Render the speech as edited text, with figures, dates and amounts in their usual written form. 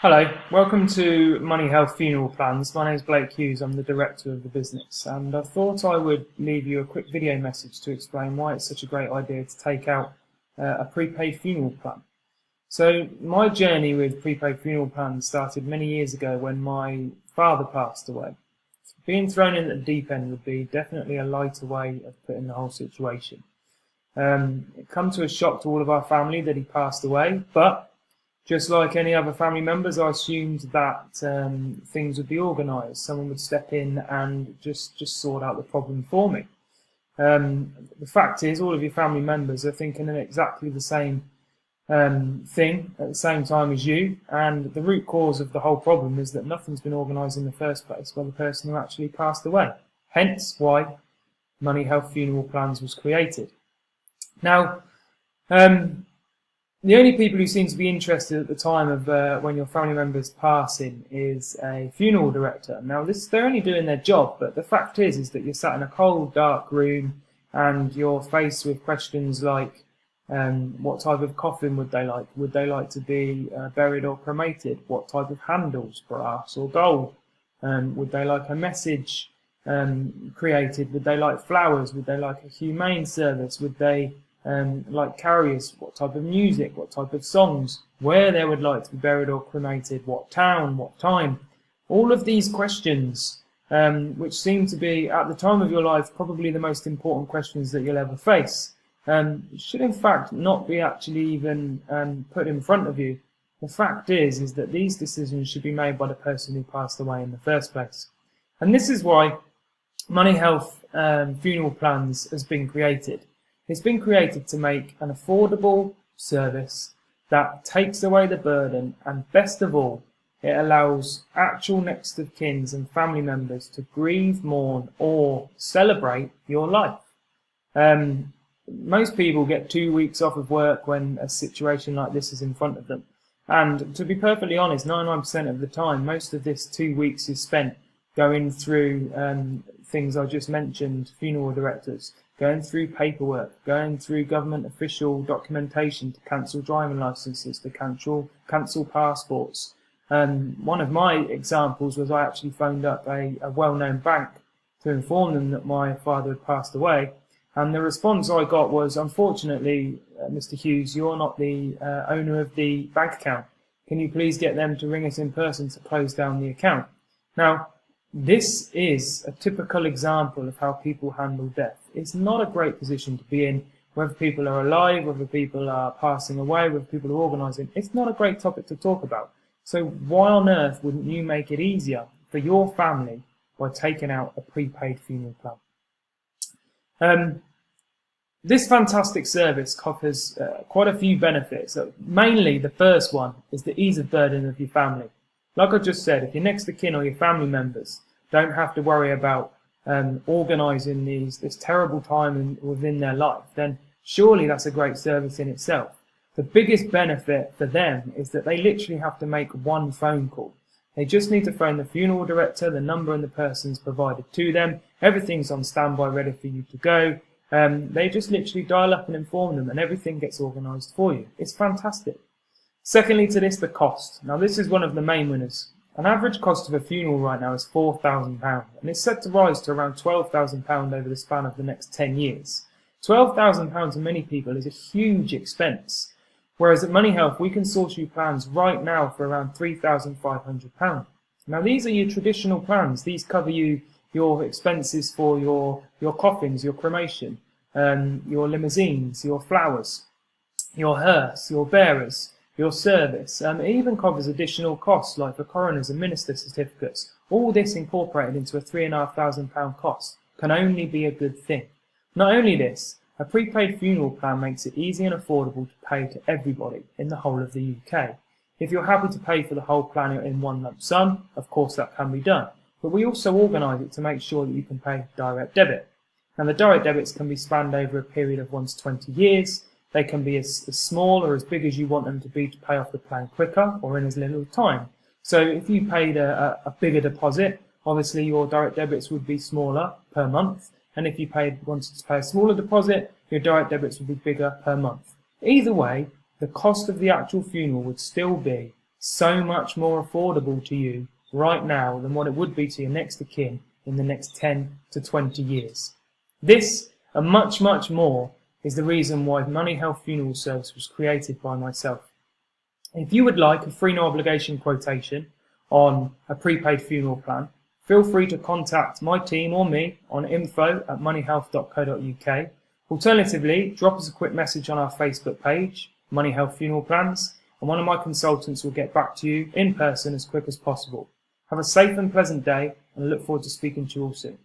Hello, welcome to Money Health Funeral Plans. My name is Blake Hughes, I'm the director of the business, and I thought I would leave you a quick video message to explain why it's such a great idea to take out a prepaid funeral plan. So my journey with prepaid funeral plans started many years ago when my father passed away. Being thrown in at the deep end would be definitely a lighter way of putting the whole situation. It come to a shock to all of our family that he passed away, but just like any other family members, I assumed that things would be organised. Someone would step in and just sort out the problem for me. The fact is, all of your family members are thinking of exactly the same thing at the same time as you, and the root cause of the whole problem is that nothing's been organised in the first place by the person who actually passed away. Hence why Money Health Funeral Plans was created. Now, the only people who seem to be interested at the time of when your family member's passing is a funeral director. Now, they're only doing their job, but the fact is that you're sat in a cold, dark room and you're faced with questions like, what type of coffin would they like? Would they like to be buried or cremated? What type of handles, brass or gold? Would they like a message created? Would they like flowers? Would they like a humane service? Would they like carriers? What type of music? What type of songs? Where they would like to be buried or cremated? What town? What time? All of these questions, which seem to be, at the time of your life, probably the most important questions that you'll ever face, should in fact not be actually even put in front of you. The fact is that these decisions should be made by the person who passed away in the first place. And this is why Money Health Funeral Plans has been created. It's been created to make an affordable service that takes away the burden, and best of all, it allows actual next of kins and family members to grieve, mourn, or celebrate your life. Most people get 2 weeks off of work when a situation like this is in front of them. And to be perfectly honest, 99% of the time, most of this 2 weeks is spent going through things I just mentioned, funeral directors, going through paperwork, going through government official documentation to cancel driving licenses, to cancel passports. One of my examples was I actually phoned up a well-known bank to inform them that my father had passed away, and the response I got was, unfortunately, Mr. Hughes, you're not the owner of the bank account. Can you please get them to ring us in person to close down the account? Now, this is a typical example of how people handle death. It's not a great position to be in, whether people are alive, whether people are passing away, whether people are organising. It's not a great topic to talk about. So why on earth wouldn't you make it easier for your family by taking out a prepaid funeral plan? This fantastic service covers quite a few benefits. Mainly the first one is the ease of burden of your family. Like I just said, if your next of kin or your family members don't have to worry about organising this terrible time within their life, then surely that's a great service in itself. The biggest benefit for them is that they literally have to make one phone call. They just need to phone the funeral director, the number and the person's provided to them. Everything's on standby ready for you to go. They just literally dial up and inform them, and everything gets organised for you. It's fantastic. Secondly to this, the cost. Now this is one of the main winners. An average cost of a funeral right now is £4,000, and it's set to rise to around £12,000 over the span of the next 10 years. £12,000 to many people is a huge expense, whereas at Money Health we can source you plans right now for around £3,500. Now these are your traditional plans. These cover your expenses for your coffins, your cremation, your limousines, your flowers, your hearse, your bearers, your service. It even covers additional costs like for coroners and minister certificates. All this incorporated into a £3,500 cost can only be a good thing. Not only this, a prepaid funeral plan makes it easy and affordable to pay to everybody in the whole of the UK. If you're happy to pay for the whole plan in one lump sum, of course that can be done. But we also organise it to make sure that you can pay direct debit. And the direct debits can be spanned over a period of 1 to 20 years. They can be as small or as big as you want them to be to pay off the plan quicker or in as little time. So if you paid a bigger deposit, obviously your direct debits would be smaller per month. And if you wanted to pay a smaller deposit, your direct debits would be bigger per month. Either way, the cost of the actual funeral would still be so much more affordable to you right now than what it would be to your next of kin in the next 10 to 20 years. This, and much, much more, is the reason why Money Health Funeral Service was created by myself. If you would like a free no obligation quotation on a prepaid funeral plan, feel free to contact my team or me on info@moneyhealth.co.uk. Alternatively, drop us a quick message on our Facebook page, Money Health Funeral Plans, and one of my consultants will get back to you in person as quick as possible. Have a safe and pleasant day, and I look forward to speaking to you all soon.